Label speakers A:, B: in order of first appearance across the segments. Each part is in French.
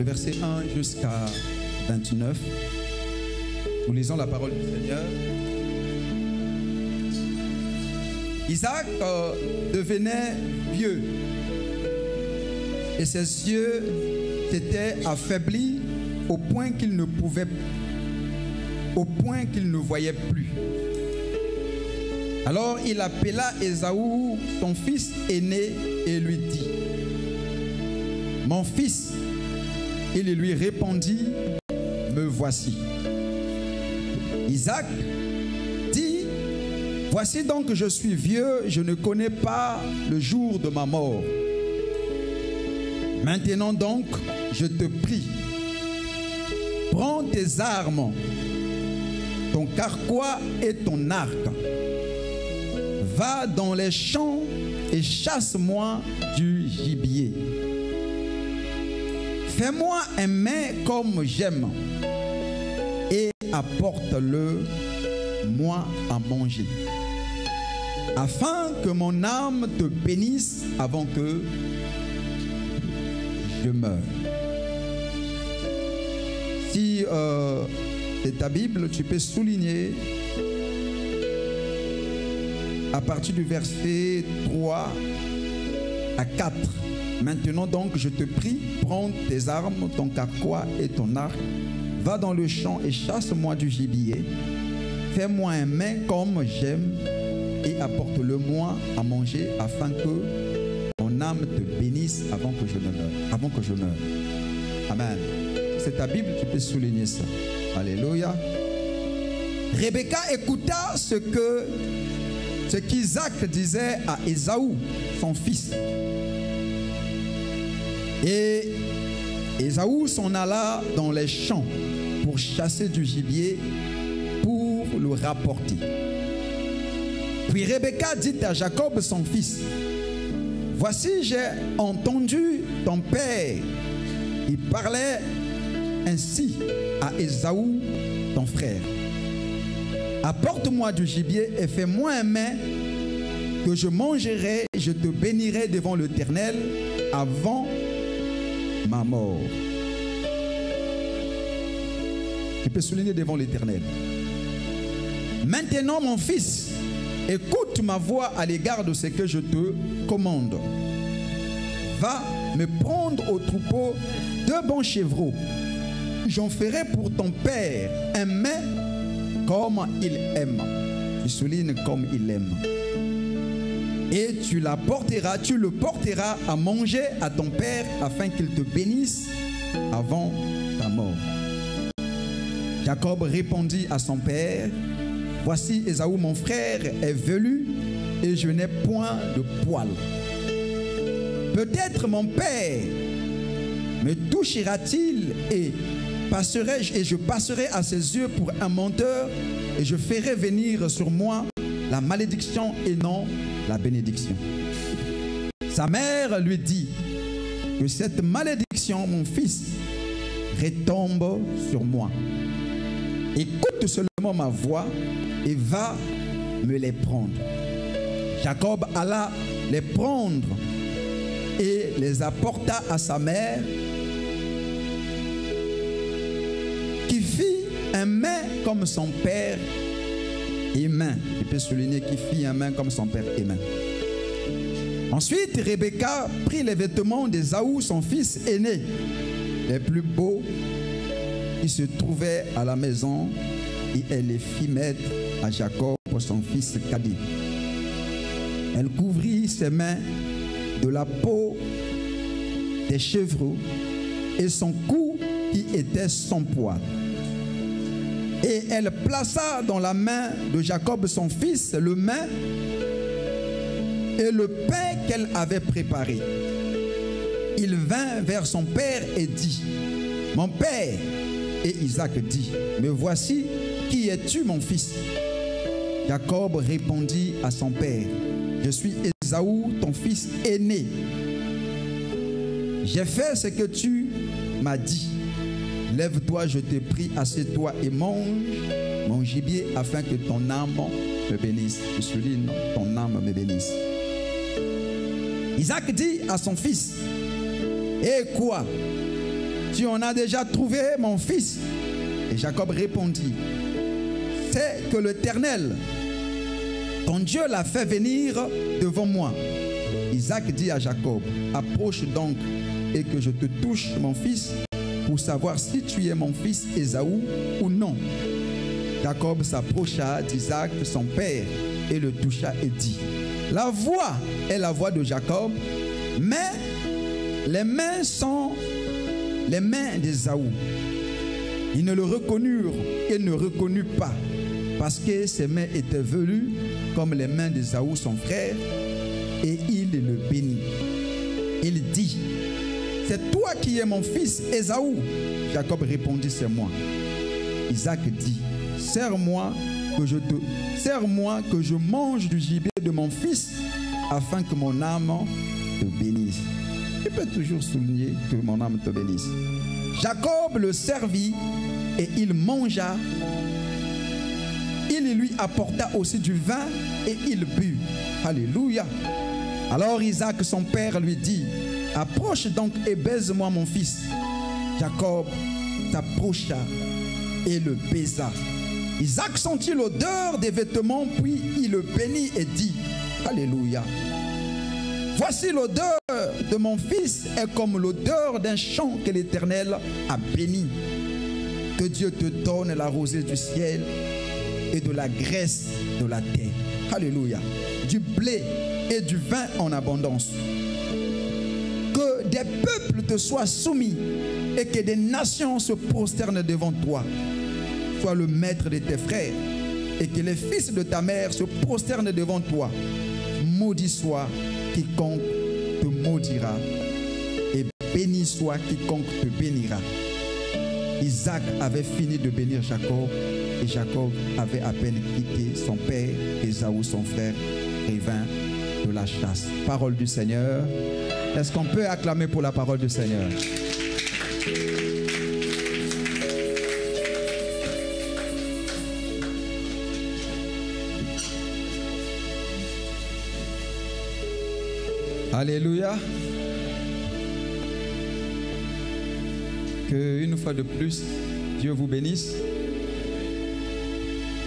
A: versets 1 jusqu'à 29. Nous lisons la parole du Seigneur. Isaac devenait vieux et ses yeux s'étaient affaiblis au point qu'il ne voyait plus. Alors il appela Ésaü, son fils aîné, et lui dit: Mon fils. Il lui répondit: Me voici. Isaac dit: Voici donc que je suis vieux, je ne connais pas le jour de ma mort. Maintenant donc, je te prie, prends tes armes, ton carquois et ton arc. Va dans les champs et chasse-moi du gibier. Fais-moi un mets comme j'aime et apporte-le moi à manger, afin que mon âme te bénisse avant que je meure. Si c'est ta Bible, tu peux souligner à partir du verset 3 à 4. Maintenant donc, je te prie, prends tes armes, ton carquois et ton arc. Va dans le champ et chasse-moi du gibier. Fais-moi un mets comme j'aime et apporte-le-moi à manger afin que mon âme te bénisse avant que je meure. Amen. Si c'est ta Bible, tu peux souligner ça. Alléluia. Rebecca écouta ce qu'Isaac disait à Ésaü, son fils. Et Ésaü s'en alla dans les champs pour chasser du gibier pour le rapporter. Puis Rebecca dit à Jacob, son fils: Voici, j'ai entendu ton père. Il parlait ainsi à Ésaü, ton frère. Apporte-moi du gibier et fais-moi un mets que je mangerai. Je te bénirai devant l'Éternel avant ma mort. Tu peux souligner devant l'Éternel. Maintenant, mon fils, écoute ma voix à l'égard de ce que je te commande. Va me prendre au troupeau 2 bons chevreaux. J'en ferai pour ton père un mets comme il aime. Tu soulignes comme il aime. Et tu le porteras à manger à ton père afin qu'il te bénisse avant ta mort. Jacob répondit à son père: Voici, Ésaü mon frère est velu et je n'ai point de poil. Peut-être mon père me touchera-t-il et je passerai à ses yeux pour un menteur et je ferai venir sur moi la malédiction et non la bénédiction. Sa mère lui dit que cette malédiction, mon fils, retombe sur moi. Écoute seulement ma voix et va me les prendre. Jacob alla les prendre et les apporta à sa mère, qui fit un mets comme son père aimait. Tu peux souligner qui fit un mets comme son père aimait. Ensuite, Rebecca prit les vêtements d'Ésaü, son fils aîné, les plus beaux qui se trouvaient à la maison, et elle les fit mettre à Jacob, son fils cadet. Elle couvrit ses mains de la peau des chevreaux et son cou qui était sans poil. Et elle plaça dans la main de Jacob son fils le mets et le pain qu'elle avait préparé. Il vint vers son père et dit: Mon père. Et Isaac dit: Me voici, qui es-tu, mon fils? Jacob répondit à son père: Je suis Ésaü, ton fils aîné. J'ai fait ce que tu m'as dit. Lève-toi, je te prie, assieds-toi et mange mon gibier afin que ton âme me bénisse. Je souligne, ton âme me bénisse. Isaac dit à son fils: Eh quoi? tu en as déjà trouvé, mon fils? Et Jacob répondit, c'est que l'Éternel, ton Dieu, l'a fait venir devant moi. Isaac dit à Jacob, approche donc et que je te touche, mon fils, pour savoir si tu es mon fils Ésaü ou non. Jacob s'approcha d'Isaac, son père, et le toucha et dit, la voix est la voix de Jacob, mais les mains sont les mains d'Ésaü. Ils ne le reconnurent et ne reconnurent pas, parce que ses mains étaient velues comme les mains d'Ésaü, son frère, et il le bénit. Il dit, c'est toi qui es mon fils Ésaü. Jacob répondit, c'est moi. Isaac dit, serre-moi que je mange du gibier de mon fils, afin que mon âme te bénisse. Tu peux toujours souligner que mon âme te bénisse. Jacob le servit et il mangea. Il lui apporta aussi du vin et il but. Alléluia. Alors Isaac, son père, lui dit, approche donc et baise-moi mon fils. Jacob s'approcha et le baisa. Isaac sentit l'odeur des vêtements, puis il le bénit et dit, alléluia. Voici l'odeur de mon fils est comme l'odeur d'un champ que l'Éternel a béni. Que Dieu te donne la rosée du ciel et de la graisse de la terre. Alléluia. Du blé et du vin en abondance. Que des peuples te soient soumis et que des nations se prosternent devant toi. Sois le maître de tes frères et que les fils de ta mère se prosternent devant toi. Maudit soit quiconque te maudira et béni soit quiconque te bénira. Isaac avait fini de bénir Jacob et Jacob avait à peine quitté son père, Ésaü son frère, revint de la chasse. Parole du Seigneur. Est-ce qu'on peut acclamer pour la parole du Seigneur? Alléluia. Que une fois de plus, Dieu vous bénisse.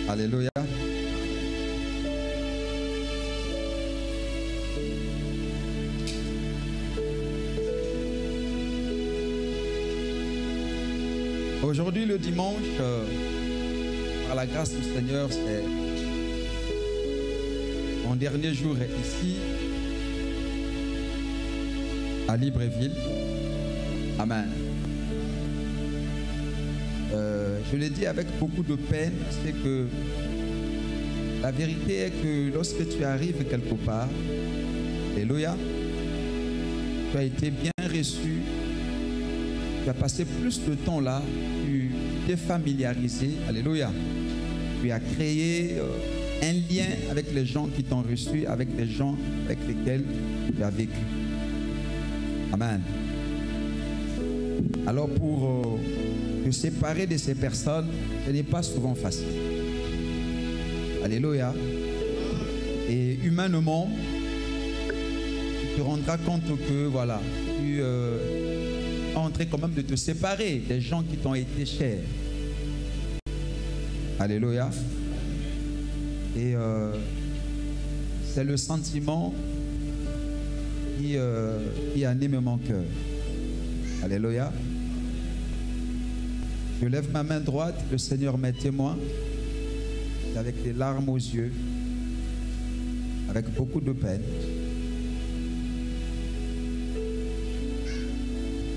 A: Alléluia. Aujourd'hui, le dimanche, par la grâce du Seigneur, c'est mon dernier jour ici, à Libreville. Amen. Je l'ai dit avec beaucoup de peine, c'est que la vérité est que lorsque tu arrives quelque part, alléluia, tu as été bien reçu, tu as passé plus de temps là, tu t'es familiarisé, alléluia, tu as créé un lien avec les gens qui t'ont reçu, avec les gens avec lesquels tu as vécu. Amen. Alors pour te séparer de ces personnes, ce n'est pas souvent facile. Alléluia. Et humainement, tu te rendras compte que voilà, tu es en train quand même de te séparer des gens qui t'ont été chers. Alléluia. Et c'est le sentiment qui anime mon cœur. Alléluia. Je lève ma main droite, le Seigneur m'est témoin, avec des larmes aux yeux, avec beaucoup de peine.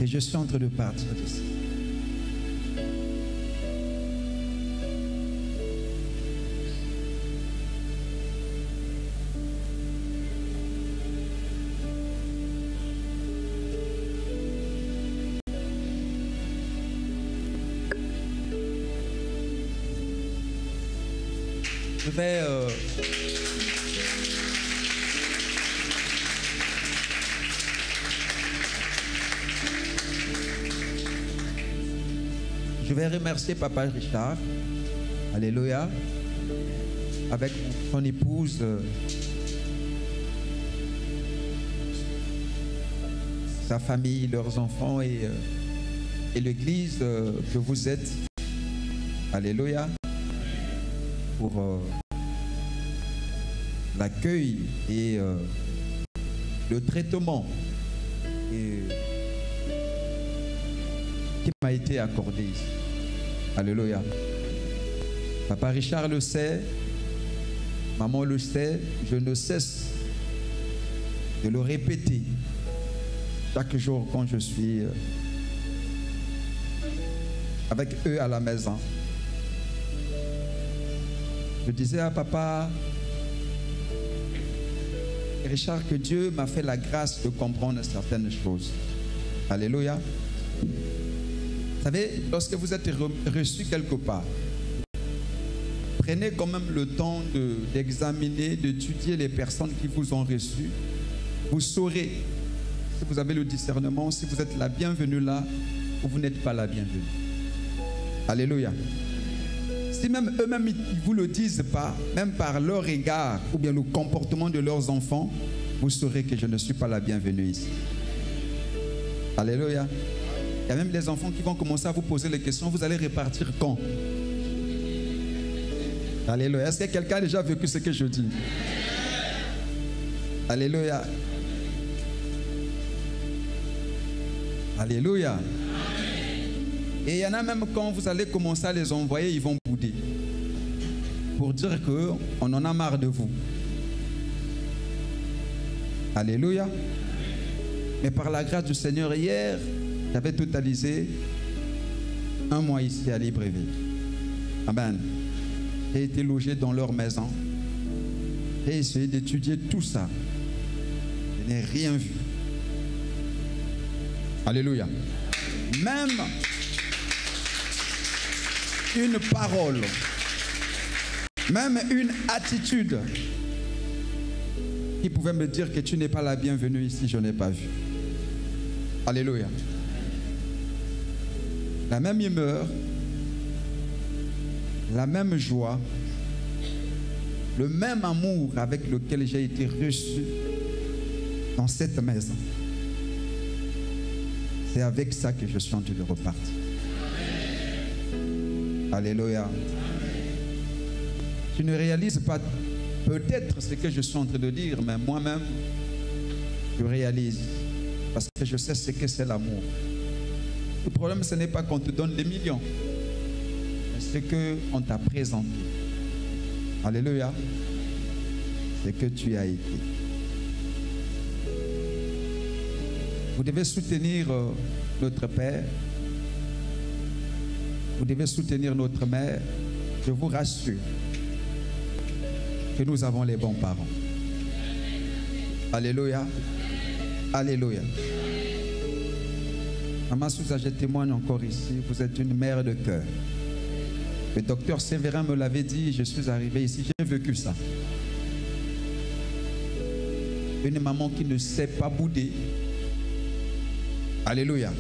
A: Et je suis en train de partir d'ici. Je vais remercier Papa Richard, alléluia, avec son épouse, sa famille, leurs enfants et et l'église que vous êtes. Alléluia. Pour l'accueil et le traitement qui m'a été accordé ici. Alléluia. Papa Richard le sait, maman le sait, je ne cesse de le répéter chaque jour quand je suis avec eux à la maison. Je disais à papa Richard que Dieu m'a fait la grâce de comprendre certaines choses. Alléluia. Vous savez, lorsque vous êtes reçu quelque part, prenez quand même le temps d'examiner, d'étudier les personnes qui vous ont reçu. Vous saurez, si vous avez le discernement, si vous êtes la bienvenue là ou vous n'êtes pas la bienvenue. Alléluia. Si même eux-mêmes ils ne vous le disent pas, même par leur égard ou bien le comportement de leurs enfants, vous saurez que je ne suis pas la bienvenue ici. Alléluia. Il y a même les enfants qui vont commencer à vous poser les questions. Vous allez repartir quand? Alléluia. Est-ce que quelqu'un a déjà vécu ce que je dis? Alléluia. Alléluia. Et il y en a même quand vous allez commencer à les envoyer, ils vont bouder. Pour dire qu'on en a marre de vous. Alléluia. Mais par la grâce du Seigneur, hier, j'avais totalisé 1 mois ici à Libreville. Amen. J'ai été logé dans leur maison. J'ai essayé d'étudier tout ça. Je n'ai rien vu. Alléluia. Même une parole, même une attitude qui pouvait me dire que tu n'es pas la bienvenue ici, je n'ai pas vu. Alléluia. La même humeur, la même joie, le même amour avec lequel j'ai été reçu dans cette maison. C'est avec ça que je suis en train de repartir. Alléluia. Tu ne réalises pas peut-être ce que je suis en train de dire, mais moi-même, je réalise. Parce que je sais ce que c'est l'amour. Le problème, ce n'est pas qu'on te donne des millions, mais ce qu'on t'a présenté. Alléluia. Ce que tu as été. Vous devez soutenir notre Père. Vous devez soutenir notre mère. Je vous rassure que nous avons les bons parents. Alléluia. Alléluia. Maman Sousa, je témoigne encore ici. Vous êtes une mère de cœur. Le docteur Séverin me l'avait dit. Je suis arrivé ici. J'ai vécu ça. Une maman qui ne sait pas bouder. Alléluia.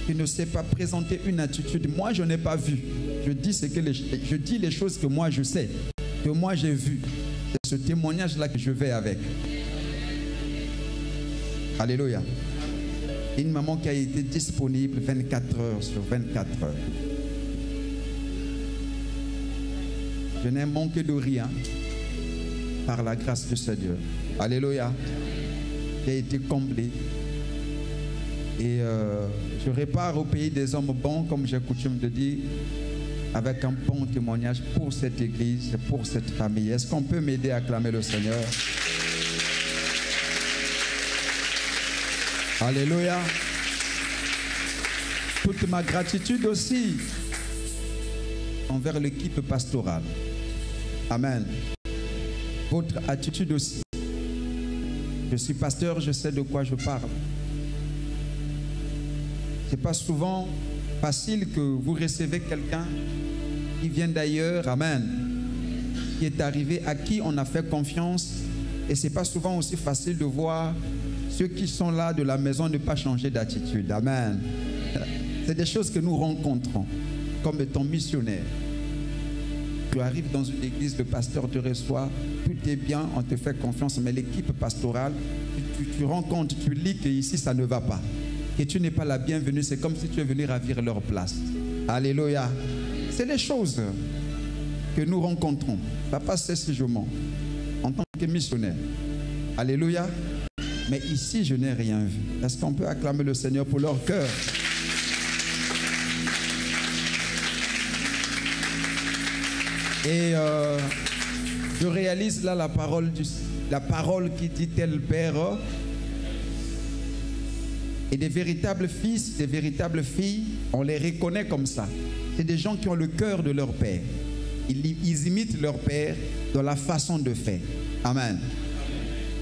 A: Qui ne sait pas présenter une attitude. Moi, je n'ai pas vu. Je dis les choses que moi, je sais. Que moi, j'ai vu. C'est ce témoignage-là que je vais avec. Alléluia. Une maman qui a été disponible 24 heures sur 24 heures. Je n'ai manqué de rien par la grâce du Seigneur. Alléluia. J'ai été comblé. Et je repars au pays des hommes bons, comme j'ai coutume de dire, avec un bon témoignage pour cette église, pour cette famille. Est-ce qu'on peut m'aider à acclamer le Seigneur? Alléluia. Toute ma gratitude aussi envers l'équipe pastorale. Amen. Votre attitude aussi. Je suis pasteur, je sais de quoi je parle. Ce n'est pas souvent facile que vous recevez quelqu'un qui vient d'ailleurs, amen, qui est arrivé, à qui on a fait confiance. Et ce n'est pas souvent aussi facile de voir ceux qui sont là de la maison ne pas changer d'attitude. Amen. C'est des choses que nous rencontrons comme étant missionnaires. Tu arrives dans une église, le pasteur te reçoit, tout est bien, on te fait confiance, mais l'équipe pastorale, tu rencontres, tu lis qu'ici ça ne va pas. que tu n'es pas la bienvenue. C'est comme si tu es venu ravir leur place. Alléluia. C'est les choses que nous rencontrons. Papa sait si je mens en tant que missionnaire. Alléluia. Mais ici, je n'ai rien vu. Est-ce qu'on peut acclamer le Seigneur pour leur cœur? Et je réalise là la parole qui dit tel père. Et des véritables fils, des véritables filles, on les reconnaît comme ça. C'est des gens qui ont le cœur de leur père. Ils imitent leur père dans la façon de faire. Amen.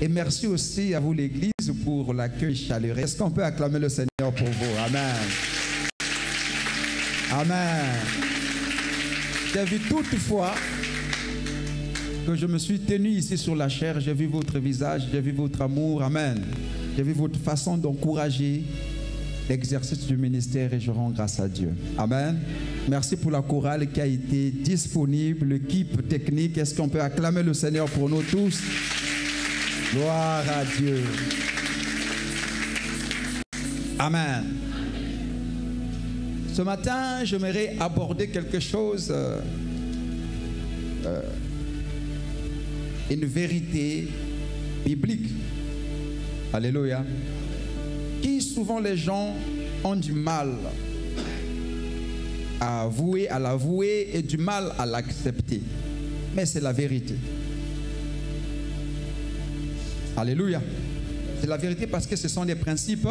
A: Et merci aussi à vous l'église pour l'accueil chaleureux. Est-ce qu'on peut acclamer le Seigneur pour vous? Amen. Amen. J'ai vu toutefois que je me suis tenu ici sur la chair. J'ai vu votre visage, j'ai vu votre amour. Amen. J'ai vu votre façon d'encourager l'exercice du ministère et je rends grâce à Dieu. Amen. Merci pour la chorale qui a été disponible, l'équipe technique. Est-ce qu'on peut acclamer le Seigneur pour nous tous? Gloire à Dieu. Amen. Ce matin, j'aimerais aborder quelque chose, une vérité biblique. Alléluia. Qui souvent les gens ont du mal à avouer, à l'avouer et du mal à l'accepter. Mais c'est la vérité. Alléluia. C'est la vérité parce que ce sont des principes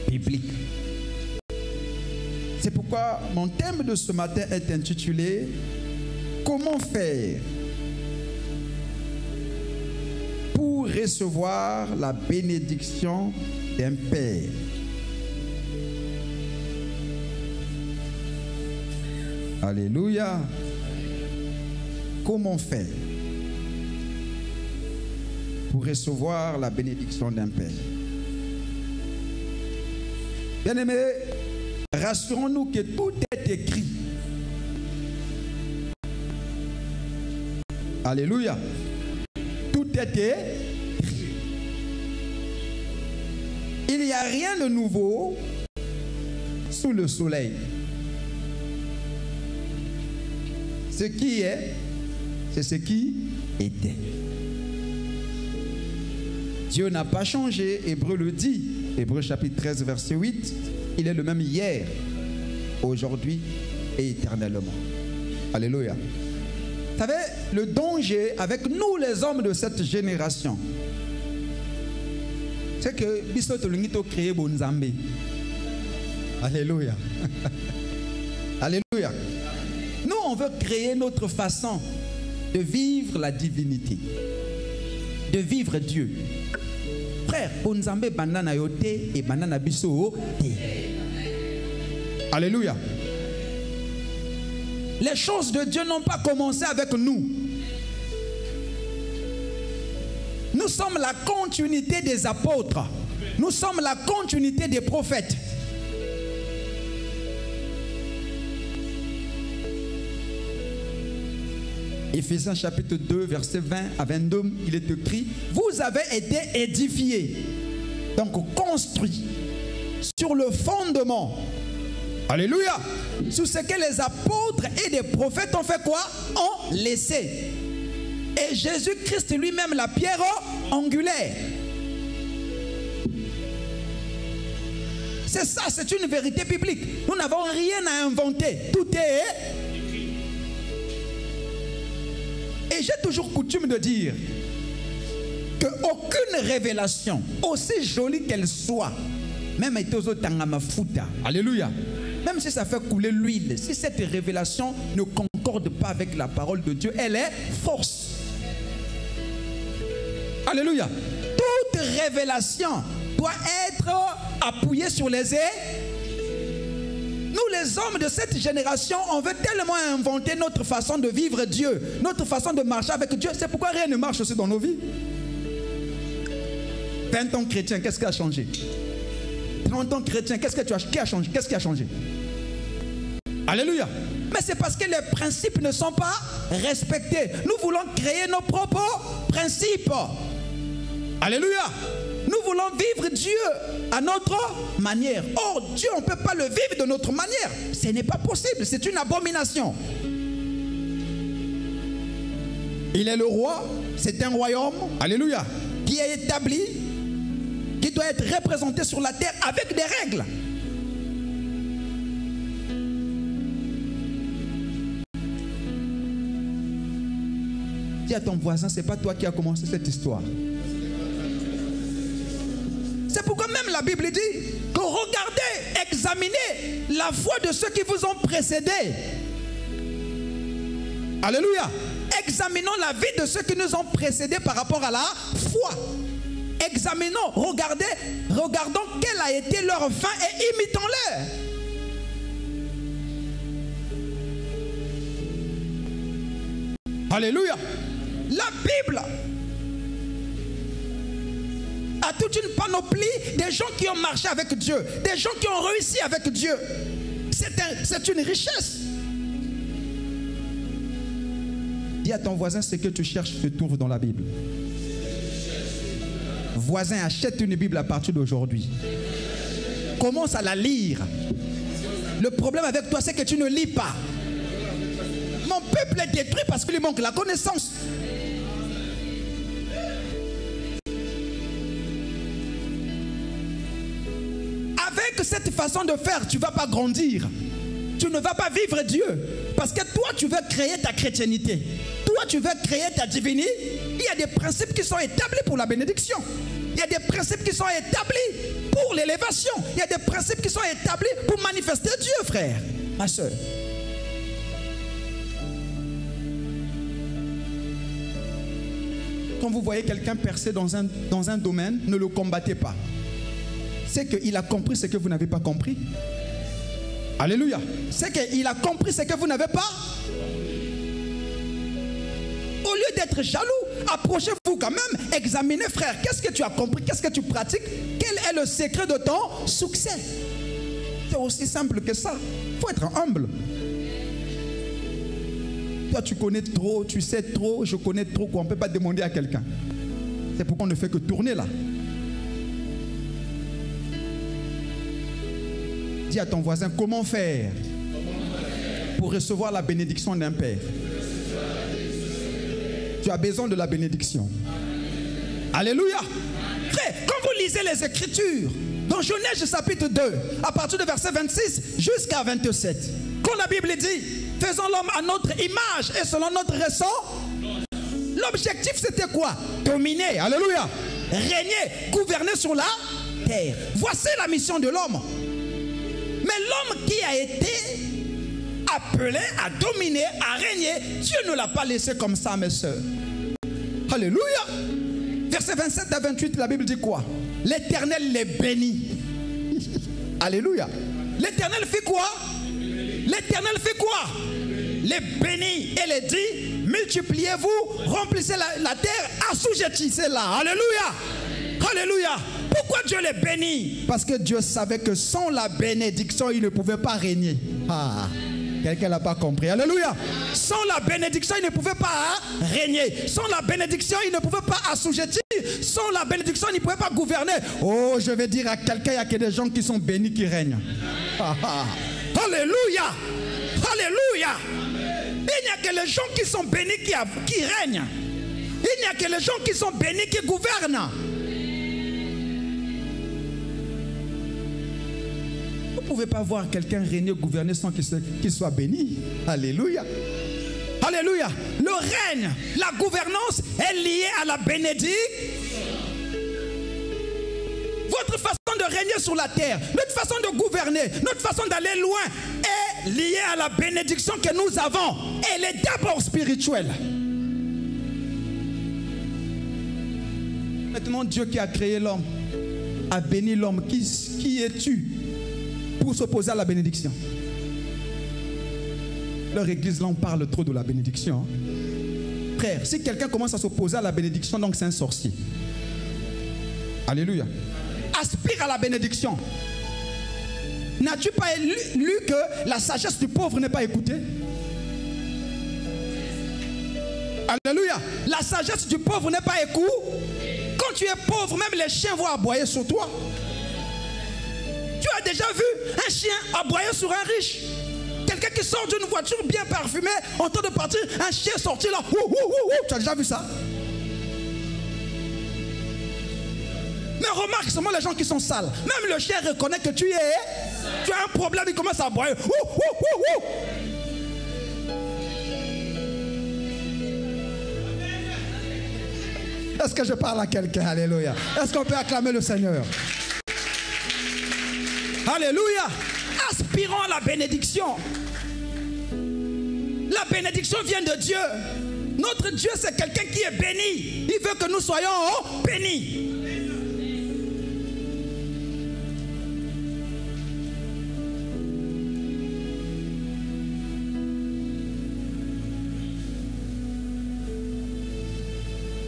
A: bibliques. C'est pourquoi mon thème de ce matin est intitulé « Comment faire pour recevoir la bénédiction d'un père ?» Alléluia. Comment faire pour recevoir la bénédiction d'un père? Bien-aimés, rassurons-nous que tout est écrit. Alléluia. Tout est écrit. Il n'y a rien de nouveau sous le soleil. Ce qui est, c'est ce qui était. Dieu n'a pas changé, Hébreu le dit. Hébreu chapitre 13, verset 8. Il est le même hier, aujourd'hui et éternellement. Alléluia. Vous savez, le danger avec nous les hommes de cette génération, c'est que biso tolingito créé bonzambe. Alléluia. Alléluia. Nous, on veut créer notre façon de vivre la divinité, de vivre Dieu. Frère, bonzambe banana yote et banana biso te. Alléluia. Les choses de Dieu n'ont pas commencé avec nous. Nous sommes la continuité des apôtres. Nous sommes la continuité des prophètes. Éphésiens chapitre 2, verset 20 à 22, il est écrit: vous avez été édifiés, donc construits sur le fondement. Alléluia. Sur ce que les apôtres et les prophètes ont fait quoi? Ont laissé. Et Jésus-Christ lui-même la pierre angulaire. C'est ça, c'est une vérité biblique. Nous n'avons rien à inventer. Tout est. Et j'ai toujours coutume de dire qu'aucune révélation, aussi jolie qu'elle soit, même alléluia, même si ça fait couler l'huile, si cette révélation ne concorde pas avec la parole de Dieu, elle est fausse. Alléluia. Toute révélation doit être appuyée sur les Nous, les hommes de cette génération, on veut tellement inventer notre façon de vivre Dieu, notre façon de marcher avec Dieu. C'est pourquoi rien ne marche aussi dans nos vies. 20 ans chrétien, qu'est-ce qui a changé? 30 ans chrétien, qu'est-ce qui a changé? Qu'est-ce qui a changé? Alléluia. Mais c'est parce que les principes ne sont pas respectés. Nous voulons créer nos propres principes. Alléluia. Nous voulons vivre Dieu à notre manière. Or, Dieu, on ne peut pas le vivre de notre manière. Ce n'est pas possible, c'est une abomination. Il est le roi, c'est un royaume, alléluia, qui est établi, qui doit être représenté sur la terre avec des règles. Dis à ton voisin, c'est pas toi qui as commencé cette histoire. C'est pourquoi même la Bible dit que regardez, examinez la foi de ceux qui vous ont précédés. Alléluia. Examinons la vie de ceux qui nous ont précédés par rapport à la foi. Examinons, regardons quelle a été leur fin et imitons-les. Alléluia. La Bible a toute une panoplie des gens qui ont marché avec Dieu, des gens qui ont réussi avec Dieu. C'est une richesse. Dis à ton voisin, ce que tu cherches se trouve dans la Bible. Voisin, achète une Bible à partir d'aujourd'hui. Commence à la lire. Le problème avec toi, c'est que tu ne lis pas. Mon peuple est détruit parce qu'il lui manque la connaissance. Avec cette façon de faire, tu ne vas pas grandir. Tu ne vas pas vivre Dieu. Parce que toi, tu veux créer ta chrétienté. Toi, tu veux créer ta divinité. Il y a des principes qui sont établis pour la bénédiction. Il y a des principes qui sont établis pour l'élévation. Il y a des principes qui sont établis pour manifester Dieu, frère, ma soeur. Quand vous voyez quelqu'un percer dans un domaine, ne le combattez pas. C'est qu'il a compris ce que vous n'avez pas compris. Alléluia. C'est qu'il a compris ce que vous n'avez pas. Au lieu d'être jaloux, approchez-vous quand même. Examinez, frère, qu'est-ce que tu as compris? Qu'est-ce que tu pratiques? Quel est le secret de ton succès? C'est aussi simple que ça. Il faut être humble. Toi, tu connais trop, tu sais trop, je connais trop, qu'on ne peut pas demander à quelqu'un. C'est pourquoi on ne fait que tourner là. Dis à ton voisin, comment faire pour recevoir la bénédiction d'un père? Tu as besoin de la bénédiction. Alléluia. Frère, quand vous lisez les Écritures, dans Genèse chapitre 2, à partir de verset 26 jusqu'à 27, quand la Bible dit, faisons l'homme à notre image et selon notre ressort, l'objectif c'était quoi? Dominer, alléluia, régner, gouverner sur la terre. Voici la mission de l'homme. Mais l'homme qui a été appelé à dominer, à régner, Dieu ne l'a pas laissé comme ça, mes soeurs. Alléluia. Verset 27 à 28, la Bible dit quoi? L'Éternel les bénit. Alléluia. L'Éternel fait quoi? L'Éternel fait quoi? Les bénit et les dit, multipliez-vous, remplissez la terre, assujettissez-la. Alléluia. Alléluia. Pourquoi Dieu les bénit? Parce que Dieu savait que sans la bénédiction, il ne pouvait pas régner. Ah, quelqu'un n'a pas compris. Alléluia. Sans la bénédiction, il ne pouvait pas régner. Sans la bénédiction, il ne pouvait pas assujettir. Sans la bénédiction, il ne pouvait pas gouverner. Oh, je vais dire à quelqu'un, il n'y a que des gens qui sont bénis qui règnent. Ah, ah. Alléluia. Alléluia. Il n'y a que les gens qui sont bénis qui règnent. Il n'y a que les gens qui sont bénis qui gouvernent. Vous ne pouvez pas voir quelqu'un régner, gouverner sans qu'il soit béni. Alléluia. Alléluia. Le règne, la gouvernance est liée à la bénédiction. Votre façon de régner sur la terre, notre façon de gouverner, notre façon d'aller loin est liée à la bénédiction que nous avons. Elle est d'abord spirituelle. Maintenant, Dieu qui a créé l'homme a béni l'homme. Qui es-tu pour s'opposer à la bénédiction? Leur église, là, on parle trop de la bénédiction. Frère, si quelqu'un commence à s'opposer à la bénédiction, donc c'est un sorcier. Alléluia. Aspire à la bénédiction. N'as-tu pas lu que la sagesse du pauvre n'est pas écoutée? Alléluia. La sagesse du pauvre n'est pas écoutée. Quand tu es pauvre, même les chiens vont aboyer sur toi. Tu as déjà vu un chien aboyer sur un riche? Quelqu'un qui sort d'une voiture bien parfumée, en train de partir, un chien sorti là. Tu as déjà vu ça? Mais remarque seulement les gens qui sont sales. Même le chien reconnaît que tu as un problème, il commence à aboyer. Est-ce que je parle à quelqu'un? Alléluia. Est-ce qu'on peut acclamer le Seigneur? Alléluia. Aspirons à la bénédiction. La bénédiction vient de Dieu. Notre Dieu, c'est quelqu'un qui est béni. Il veut que nous soyons bénis.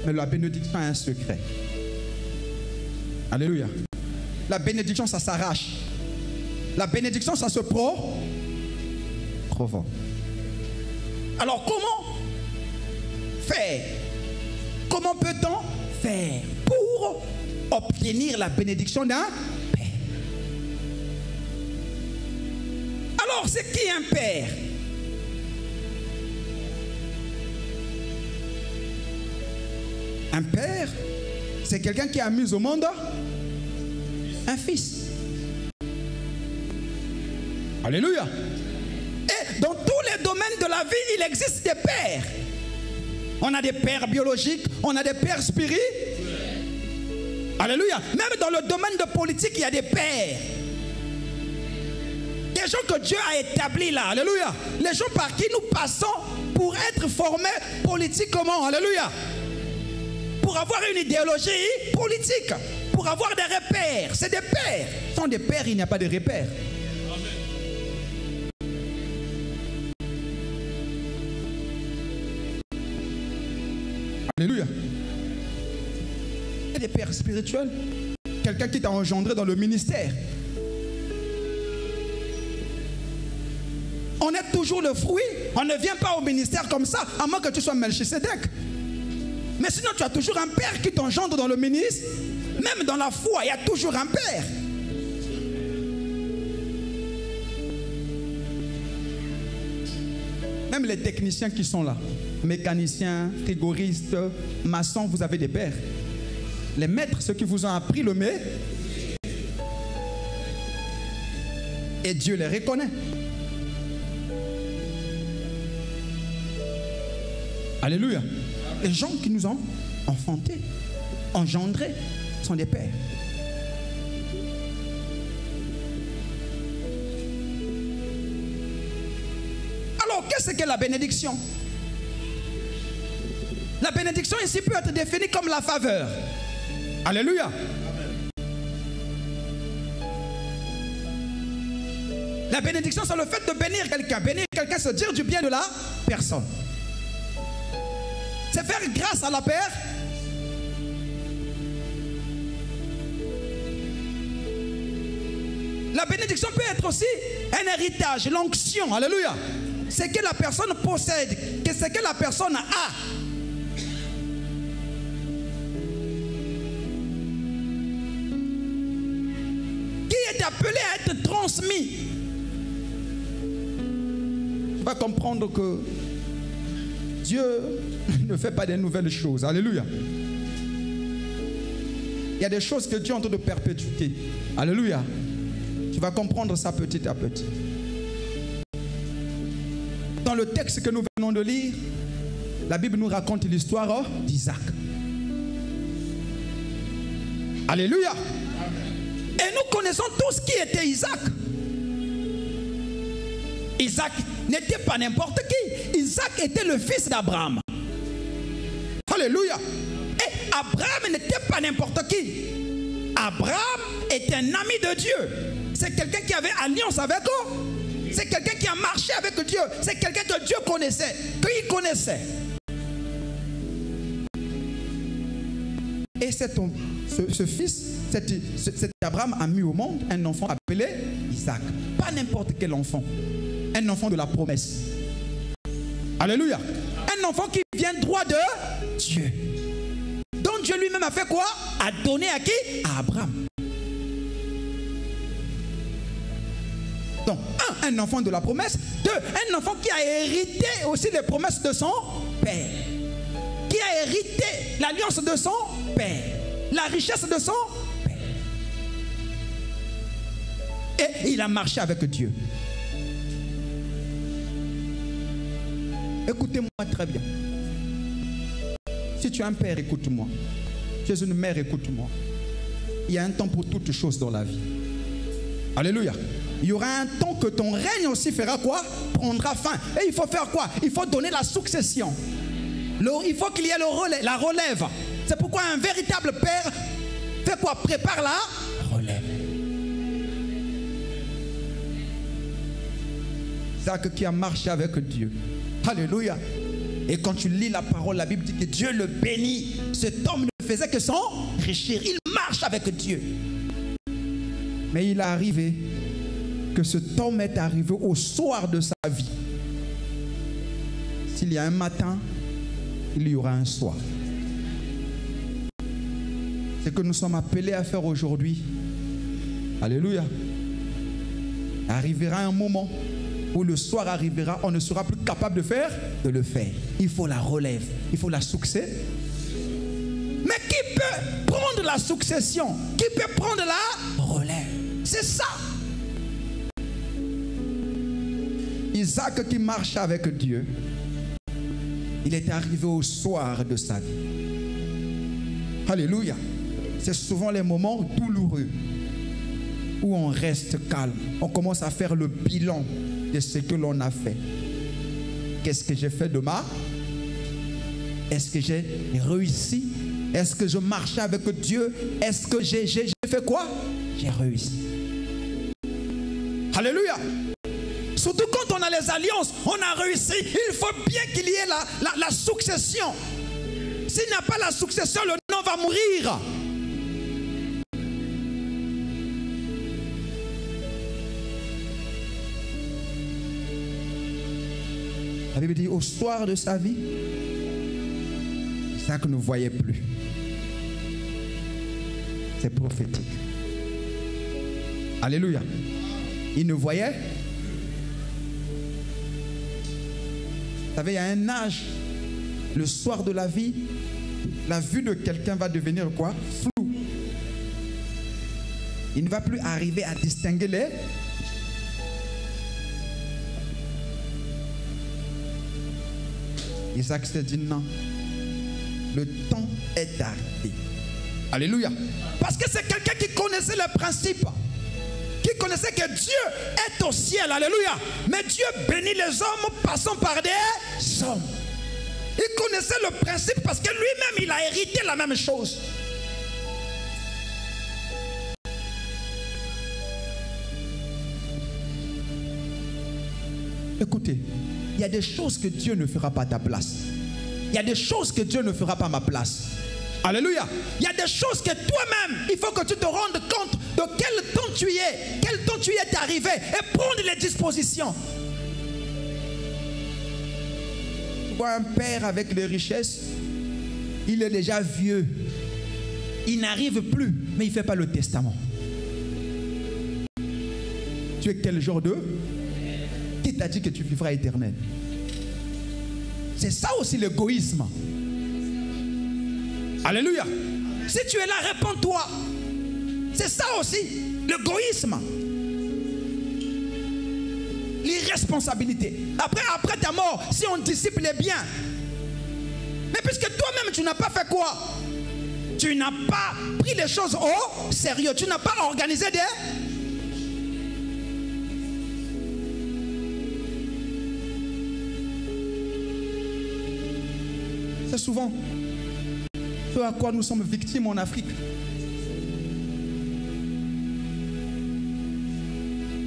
A: Mais la bénédiction a un secret. Alléluia. La bénédiction, ça s'arrache. La bénédiction, ça se provoque. Alors comment faire? Comment peut-on faire pour obtenir la bénédiction d'un père? Alors c'est qui un père? Un père, c'est quelqu'un qui a mis au monde un fils. Alléluia. Et dans tous les domaines de la vie, il existe des pères. On a des pères biologiques, on a des pères spirituels. Alléluia. Même dans le domaine de politique, il y a des pères. Des gens que Dieu a établis là. Alléluia. Les gens par qui nous passons pour être formés politiquement. Alléluia. Pour avoir une idéologie politique. Pour avoir des repères. C'est des pères. Sans des pères, il n'y a pas de repères. Alléluia. Il y a des pères spirituels. Quelqu'un qui t'a engendré dans le ministère. On est toujours le fruit. On ne vient pas au ministère comme ça, à moins que tu sois Melchisedec. Mais sinon, tu as toujours un père qui t'engendre dans le ministère. Même dans la foi, il y a toujours un père. Même les techniciens qui sont là, mécaniciens, frigoristes, maçons, vous avez des pères. Les maîtres, ceux qui vous ont appris le métier. Et Dieu les reconnaît. Alléluia. Les gens qui nous ont enfantés, engendrés, sont des pères. Alors, qu'est-ce que la bénédiction? La bénédiction ici peut être définie comme la faveur. Alléluia. La bénédiction, c'est le fait de bénir quelqu'un. Bénir quelqu'un, c'est dire du bien de la personne. C'est faire grâce à la paix. La bénédiction peut être aussi un héritage, l'onction. Alléluia. C'est que la personne possède, que c'est que la personne a. Qui est appelé à être transmis. Tu vas comprendre que Dieu ne fait pas des nouvelles choses. Alléluia. Il y a des choses que Dieu est en train de perpétuer. Alléluia. Tu vas comprendre ça petit à petit. Dans le texte que nous venons de lire, la Bible nous raconte l'histoire d'Isaac. Alléluia. Et nous connaissons tous qui était Isaac. Isaac n'était pas n'importe qui. Isaac était le fils d'Abraham. Alléluia. Et Abraham n'était pas n'importe qui. Abraham est un ami de Dieu. C'est quelqu'un qui avait alliance avec eux. C'est quelqu'un qui a marché avec Dieu. C'est quelqu'un que Dieu connaissait, qu'il connaissait. Et ce fils, cet Abraham a mis au monde un enfant appelé Isaac. Pas n'importe quel enfant. Un enfant de la promesse. Alléluia. Un enfant qui vient droit de Dieu. Donc Dieu lui-même a fait quoi? A donné à qui? À Abraham. Donc, un enfant de la promesse. 2, un enfant qui a hérité aussi les promesses de son père. Qui a hérité l'alliance de son père. La richesse de son père. Et il a marché avec Dieu. Écoutez-moi très bien. Si tu es un père, écoute-moi. Tu es une mère, écoute-moi. Il y a un temps pour toutes choses dans la vie. Alléluia. Il y aura un temps que ton règne aussi fera quoi? Prendra fin. Et il faut faire quoi? Il faut donner la succession. Il faut qu'il y ait la relève. C'est pourquoi un véritable père fait quoi? Prépare la relève. Isaac qui a marché avec Dieu. Alléluia. Et quand tu lis la parole, la Bible dit que Dieu le bénit. Cet homme ne faisait que s'enrichir. Il marche avec Dieu. Mais il est arrivé que cet homme est arrivé au soir de sa vie. S'il y a un matin, il y aura un soir. C'est ce que nous sommes appelés à faire aujourd'hui. Alléluia. Arrivera un moment où le soir arrivera, on ne sera plus capable de le faire. Il faut la relève, il faut la succès. Mais qui peut prendre la succession? Qui peut prendre la relève? C'est ça. Isaac qui marche avec Dieu, il est arrivé au soir de sa vie. Alléluia. C'est souvent les moments douloureux où on reste calme. On commence à faire le bilan de ce que l'on a fait. Qu'est-ce que j'ai fait de mal? Est-ce que j'ai réussi? Est-ce que je marchais avec Dieu? Est-ce que j'ai fait quoi? J'ai réussi. Alléluia. Surtout quand on a les alliances, on a réussi. Il faut bien qu'il y ait la succession. S'il n'y a pas la succession, le nom va mourir. La Bible dit au soir de sa vie, Isaac ne voyait plus. C'est prophétique. Alléluia. Il ne voyait. Vous savez, il y a un âge, le soir de la vie, la vue de quelqu'un va devenir quoi? Flou. Il ne va plus arriver à distinguer les. Isaac s'est dit non. Le temps est arrivé. Alléluia. Parce que c'est quelqu'un qui connaissait les principes. Qui connaissait que Dieu est au ciel. Alléluia. Mais Dieu bénit les hommes passant par des hommes. Il connaissait le principe parce que lui-même il a hérité la même chose. Écoutez, il y a des choses que Dieu ne fera pas à ta place. Il y a des choses que Dieu ne fera pas à ma place. Alléluia. Il y a des choses que toi-même, il faut que tu te rendes compte de quel temps tu es arrivé et prendre les dispositions. Tu vois un père avec les richesses, il est déjà vieux. Il n'arrive plus, mais il ne fait pas le testament. Tu es quel genre de? Qui t'a dit que tu vivras éternel? C'est ça aussi l'égoïsme. Alléluia. Si tu es là, réponds-toi. C'est ça aussi l'égoïsme. L'irresponsabilité. Après ta mort, si on dissipe les biens. Mais puisque toi-même tu n'as pas fait quoi? Tu n'as pas pris les choses au sérieux. Tu n'as pas organisé des... C'est souvent ce à quoi nous sommes victimes en Afrique.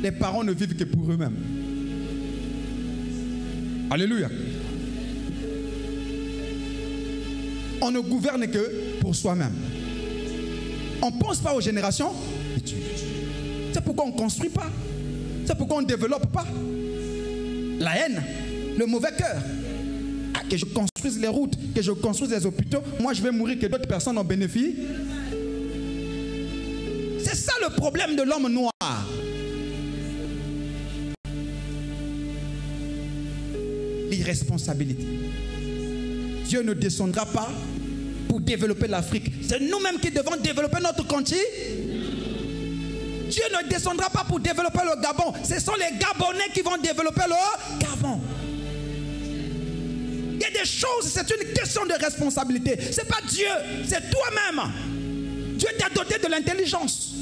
A: Les parents ne vivent que pour eux-mêmes. Alléluia. On ne gouverne que pour soi-même. On ne pense pas aux générations. C'est pourquoi on ne construit pas. C'est pourquoi on ne développe pas. La haine, le mauvais cœur. que je construise les routes, que je construise les hôpitaux. Moi, je vais mourir, que d'autres personnes en bénéficient. C'est ça le problème de l'homme noir. L'irresponsabilité. Dieu ne descendra pas pour développer l'Afrique. C'est nous-mêmes qui devons développer notre continent. Dieu ne descendra pas pour développer le Gabon. Ce sont les Gabonais qui vont développer le Gabon. Il y a des choses, c'est une question de responsabilité. Ce n'est pas Dieu, c'est toi-même. Dieu t'a doté de l'intelligence.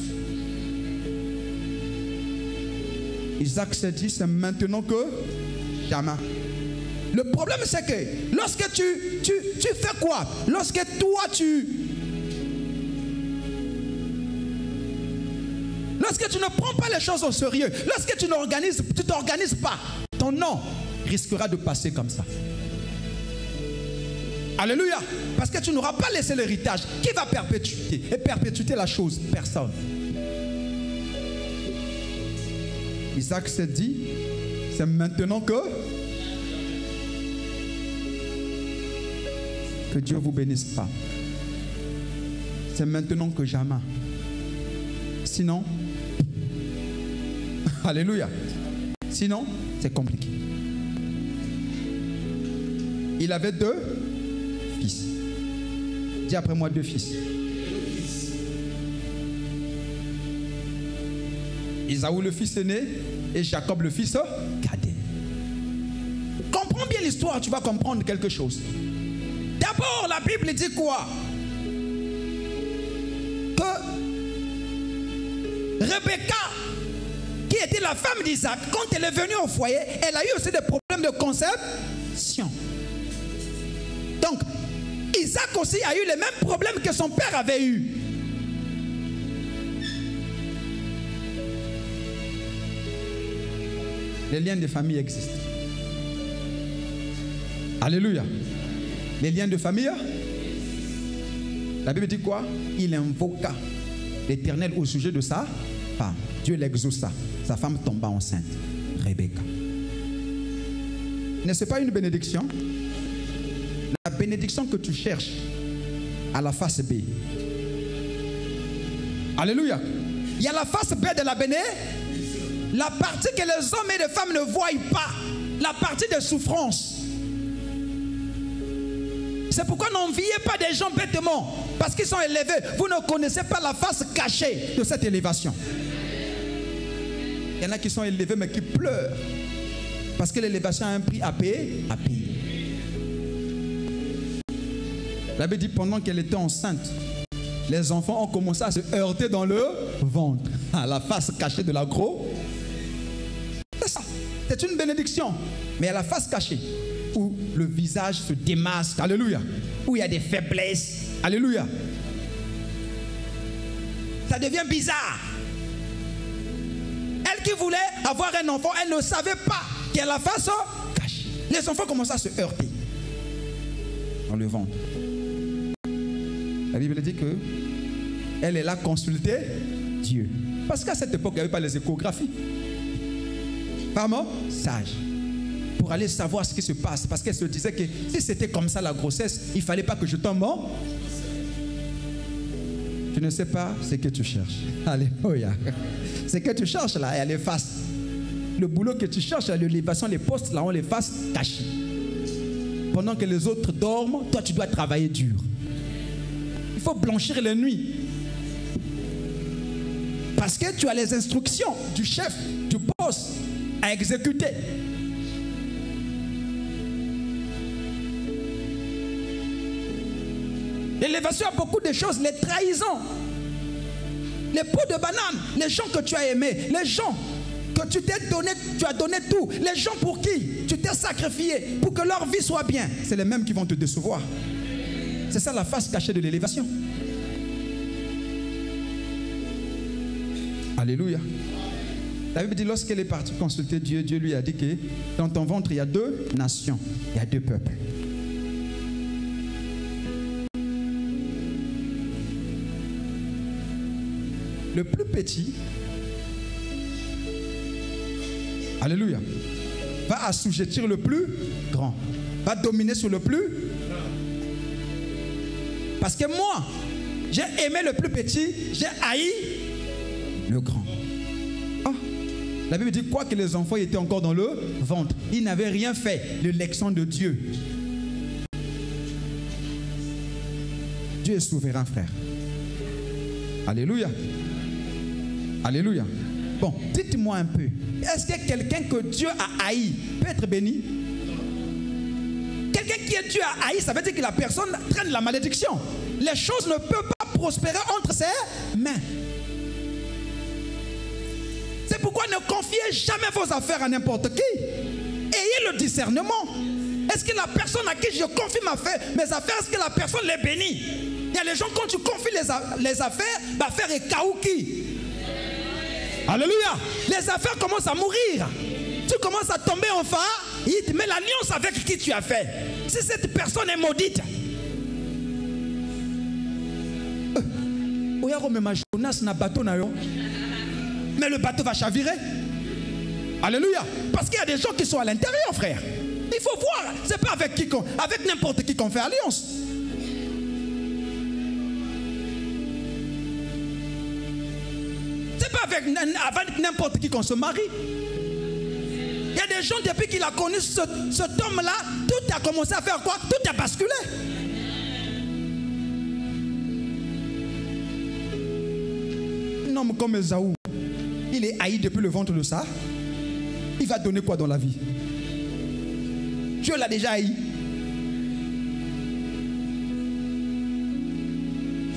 A: Isaac s'est dit, c'est maintenant que jamais. Le problème, c'est que lorsque tu fais quoi? Lorsque toi, lorsque tu ne prends pas les choses au sérieux, lorsque tu t'organises pas, ton nom risquera de passer comme ça. Alléluia. Parce que tu n'auras pas laissé l'héritage. Qui va perpétuer la chose? Personne. Isaac s'est dit, c'est maintenant que Dieu vous bénisse pas. C'est maintenant que jamais. Sinon, alléluia. Sinon, c'est compliqué. Il avait 2 fils. Dis après moi 2 fils. Isaou le fils aîné et Jacob le fils cadet. Comprends bien l'histoire, tu vas comprendre quelque chose. D'abord, la Bible dit quoi? Que Rebecca, qui était la femme d'Isaac, quand elle est venue au foyer, elle a eu aussi des problèmes de conception. Donc, Isaac aussi a eu les mêmes problèmes que son père avait eu. Les liens de famille existent. Alléluia. Les liens de famille. La Bible dit quoi? Il invoqua l'Éternel au sujet de sa femme. Dieu l'exauça. Sa femme tomba enceinte. Rebecca. N'est-ce pas une bénédiction? La bénédiction que tu cherches à la face B. Alléluia. Il y a la face B de la bénédiction. La partie que les hommes et les femmes ne voient pas. La partie de souffrance. C'est pourquoi n'enviez pas des gens bêtement. Parce qu'ils sont élevés. Vous ne connaissez pas la face cachée de cette élévation. Il y en a qui sont élevés mais qui pleurent. Parce que l'élévation a un prix à payer. La Bible dit pendant qu'elle était enceinte, les enfants ont commencé à se heurter dans le ventre. À la face cachée de la grosse. C'est ça. C'est une bénédiction. Mais à la face cachée, où le visage se démasque. Alléluia. Où il y a des faiblesses. Alléluia. Ça devient bizarre. Elle qui voulait avoir un enfant, elle ne savait pas qu'il y a la face cachée. Les enfants commencent à se heurter dans le ventre. La Bible dit que elle est là consulter Dieu. Parce qu'à cette époque, il n'y avait pas les échographies. Femme sage. Pour aller savoir ce qui se passe. Parce qu'elle se disait que si c'était comme ça la grossesse, il ne fallait pas que je tombe mort. Tu ne sais pas ce que tu cherches. Alléluia. Ce que tu cherches là, elle est face. Le boulot que tu cherches, l'élévation, les postes là, on les fasse cachés. Pendant que les autres dorment, toi tu dois travailler dur. Il faut blanchir les nuits. Parce que tu as les instructions du chef, du boss à exécuter. L'élévation a beaucoup de choses, les trahisons, les pots de banane, les gens que tu as aimés, les gens que tu t'es donné, tu as donné tout, les gens pour qui tu t'es sacrifié pour que leur vie soit bien, c'est les mêmes qui vont te décevoir. C'est ça la face cachée de l'élévation. Alléluia. La Bible dit lorsqu'elle est partie consulter Dieu, Dieu lui a dit que dans ton ventre il y a 2 nations, il y a 2 peuples. Le plus petit, alléluia, va assujettir le plus grand, va dominer sur le plus. Parce que moi, j'ai aimé le plus petit, j'ai haï le grand. Oh. La Bible dit quoi que les enfants étaient encore dans le ventre. Ils n'avaient rien fait, l'élection de Dieu. Dieu est souverain, frère. Alléluia. Alléluia. Bon, dites-moi un peu. Est-ce que quelqu'un que Dieu a haï peut être béni? Quelqu'un qui Dieu a haï, ça veut dire que la personne traîne la malédiction. Les choses ne peuvent pas prospérer entre ses mains. C'est pourquoi ne confiez jamais vos affaires à n'importe qui. Ayez le discernement. Est-ce que la personne à qui je confie mes affaires, est-ce que la personne les bénit? Il y a les gens, quand tu confies les affaires, l'affaire est kaouki. Alléluia. Les affaires commencent à mourir. Tu commences à tomber en faillite. Mais l'alliance avec qui tu as fait, si cette personne est maudite, mais le bateau va chavirer. Alléluia. Parce qu'il y a des gens qui sont à l'intérieur, frère. Il faut voir. C'est pas avec n'importe qui qu'on fait alliance. C'est pas avec n'importe qui qu'on se marie. Il y a des gens, depuis qu'il a connu cet homme-là, tout a commencé à faire quoi? Tout a basculé. Un homme comme Esaü, il est haï depuis le ventre de ça. Il va donner quoi dans la vie? Dieu l'a déjà haï.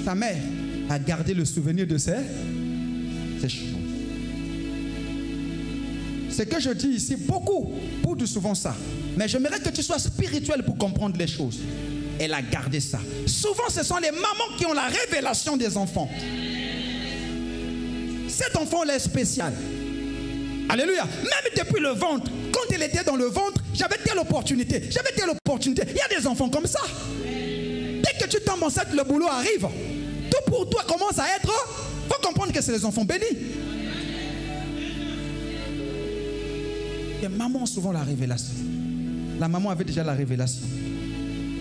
A: Sa mère a gardé le souvenir de ses choses. Ce que je dis ici, beaucoup souvent ça. Mais j'aimerais que tu sois spirituel pour comprendre les choses. Elle a gardé ça. Souvent, ce sont les mamans qui ont la révélation des enfants. Cet enfant là est spécial. Alléluia. Même depuis le ventre, quand il était dans le ventre, j'avais telle opportunité. Il y a des enfants comme ça. Dès que tu tombes enceinte, le boulot arrive. Tout pour toi commence à être. Il faut comprendre que c'est les enfants bénis. Les mamans ont souvent la révélation. La maman avait déjà la révélation.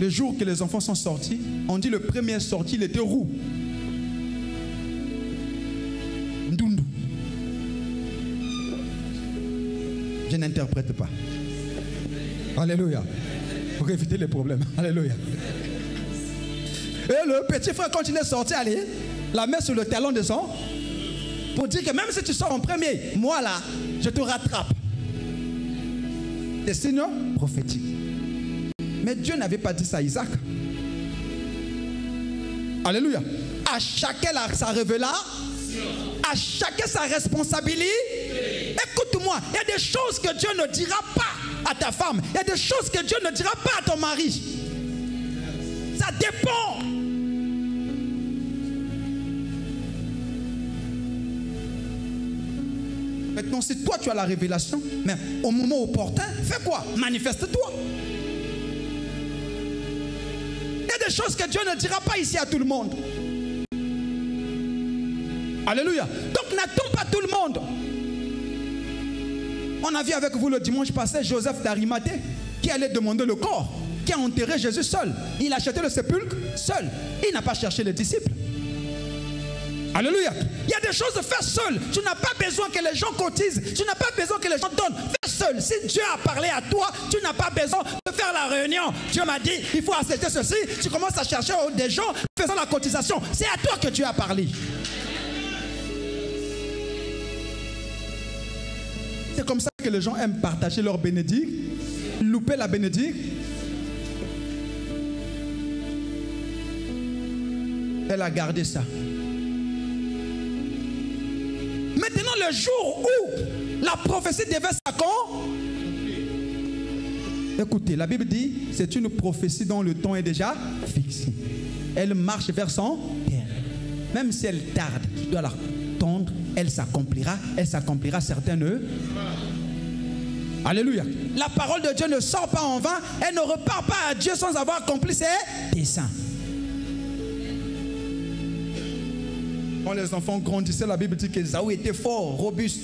A: Le jour que les enfants sont sortis, on dit le premier sorti, il était roux. Ndundu. Je n'interprète pas. Alléluia. Pour éviter les problèmes. Alléluia. Et le petit frère, quand il est sorti, allez, la main sur le talon de son, pour dire que même si tu sors en premier, moi là, je te rattrape. Des signes prophétiques. Mais Dieu n'avait pas dit ça à Isaac. Alléluia. À chacun sa révélation, à chacun sa responsabilité. Écoute-moi, il y a des choses que Dieu ne dira pas à ta femme. Il y a des choses que Dieu ne dira pas à ton mari. Ça dépend. Maintenant, si toi tu as la révélation, mais au moment opportun, fais quoi? Manifeste-toi. Il y a des choses que Dieu ne dira pas ici à tout le monde. Alléluia. Donc n'attends pas tout le monde. On a vu avec vous le dimanche passé Joseph d'Arimathée qui allait demander le corps, qui a enterré Jésus seul. Il a acheté le sépulcre seul. Il n'a pas cherché les disciples. Alléluia. Il y a des choses à faire seul. Tu n'as pas besoin que les gens cotisent. Tu n'as pas besoin que les gens donnent. Fais seul. Si Dieu a parlé à toi, tu n'as pas besoin de faire la réunion. Dieu m'a dit, il faut accepter ceci. Tu commences à chercher des gens faisant la cotisation. C'est à toi que Dieu a parlé. C'est comme ça que les gens aiment partager leur bénédiction, louper la bénédiction. Elle a gardé ça. Maintenant, le jour où la prophétie devait s'accomplir, écoutez, la Bible dit, c'est une prophétie dont le temps est déjà fixé. Elle marche vers son terme. Même si elle tarde, tu dois l'attendre, elle s'accomplira certaines. Alléluia. La parole de Dieu ne sort pas en vain, elle ne repart pas à Dieu sans avoir accompli ses desseins. Quand les enfants grandissaient, la Bible dit qu'Ésaü était fort, robuste.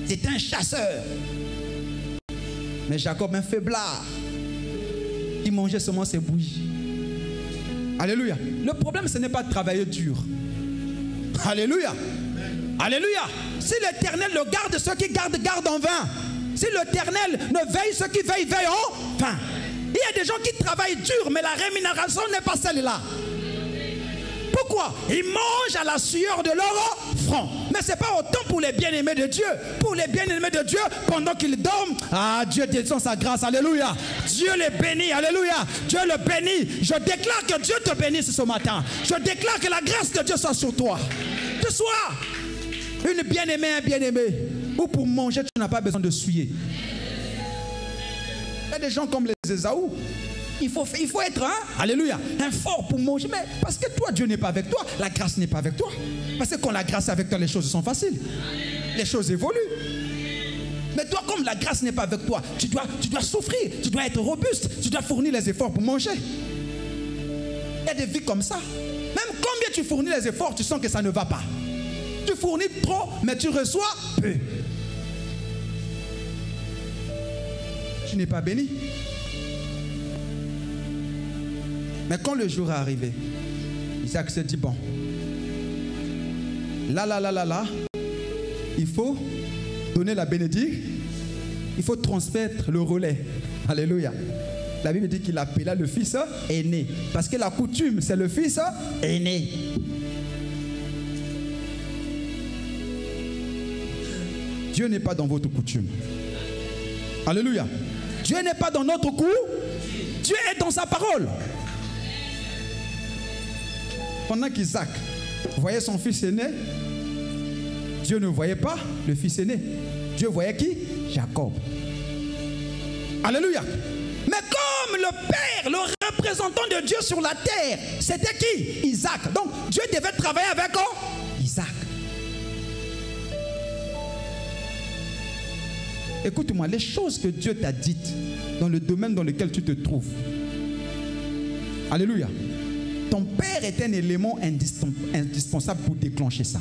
A: C'était un chasseur. Mais Jacob, un faiblard, il mangeait seulement ses bouillies. Alléluia. Le problème, ce n'est pas de travailler dur. Alléluia. Alléluia. Si l'Éternel le garde, ceux qui gardent en vain. Si l'Éternel ne veille, ceux qui veillent en vain. Il y a des gens qui travaillent dur, mais la rémunération n'est pas celle-là. Pourquoi? Ils mangent à la sueur de leur front. Mais ce n'est pas autant pour les bien-aimés de Dieu. Pour les bien-aimés de Dieu, pendant qu'ils dorment, Dieu descend sa grâce. Alléluia. Dieu les bénit. Alléluia. Dieu le bénit. Je déclare que Dieu te bénisse ce matin. Je déclare que la grâce de Dieu soit sur toi. Que sois une bien-aimée, un bien-aimé. Ou pour manger, tu n'as pas besoin de suer. Il y a des gens comme les Ésaü. Il faut être alléluia, un fort pour manger. Mais parce que toi, Dieu n'est pas avec toi, la grâce n'est pas avec toi. Parce que quand la grâce est avec toi, les choses sont faciles. Les choses évoluent. Mais toi, comme la grâce n'est pas avec toi, tu dois souffrir, tu dois être robuste, tu dois fournir les efforts pour manger. Il y a des vies comme ça. Même combien tu fournis les efforts, tu sens que ça ne va pas. Tu fournis trop, mais tu reçois peu. Tu n'es pas béni. Mais quand le jour est arrivé, Isaac se dit, bon, là, il faut donner la bénédiction, il faut transmettre le relais. Alléluia. La Bible dit qu'il appela le fils aîné. Parce que la coutume, c'est le fils aîné. Dieu n'est pas dans votre coutume. Alléluia. Dieu n'est pas dans notre coup. Dieu est dans sa parole. Pendant qu'Isaac voyait son fils aîné, Dieu ne voyait pas le fils aîné. Dieu voyait qui? Jacob. Alléluia. Mais comme le père, le représentant de Dieu sur la terre, c'était qui? Isaac. Donc Dieu devait travailler avec Isaac. Écoute-moi, les choses que Dieu t'a dites dans le domaine dans lequel tu te trouves. Alléluia. Ton père est un élément indispensable pour déclencher ça.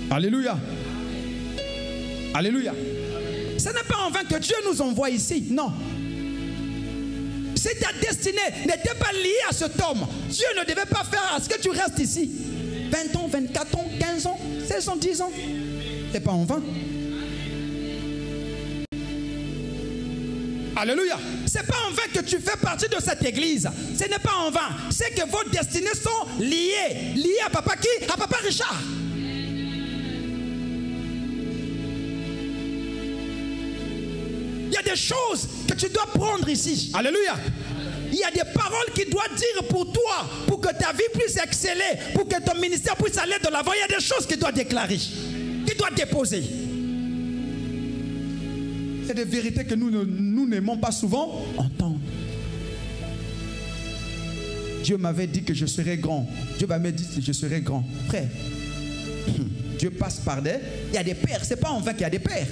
A: Alléluia. Alléluia. Ce n'est pas en vain que Dieu nous envoie ici. Non. Si ta destinée n'était pas liée à cet homme, Dieu ne devait pas faire à ce que tu restes ici. 20 ans, 24 ans, 15 ans, 16 ans, 10 ans. Ce n'est pas en vain. Alléluia. Ce n'est pas en vain que tu fais partie de cette église. Ce n'est pas en vain. C'est que vos destinées sont liées. Liées à papa qui? À papa Richard. Il y a des choses que tu dois prendre ici. Alléluia. Il y a des paroles qu'il doit dire pour toi, pour que ta vie puisse exceller, pour que ton ministère puisse aller de l'avant. Il y a des choses qu'il doit déclarer, qu'il doit déposer. C'est des vérités que nous n'aimons pas souvent entendre. Dieu m'avait dit que je serais grand. Dieu m'avait dit que je serais grand. Frère, Dieu passe par des... Il y a des pères. Ce n'est pas en vain qu'il y a des pères.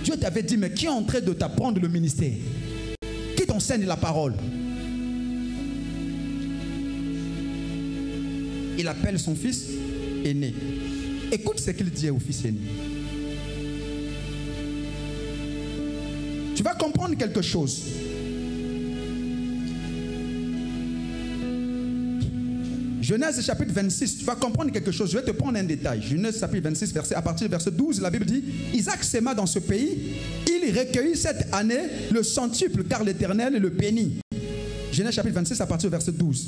A: Dieu t'avait dit, mais qui est en train de t'apprendre le ministère? Qui t'enseigne la parole? Il appelle son fils aîné. Écoute ce qu'il dit au fils aîné. Tu vas comprendre quelque chose. Genèse chapitre 26, tu vas comprendre quelque chose. Je vais te prendre un détail. Genèse chapitre 26, à partir du verset 12, la Bible dit, Isaac sema dans ce pays, il recueillit cette année le centuple, car l'Éternel le bénit. Genèse chapitre 26, à partir du verset 12.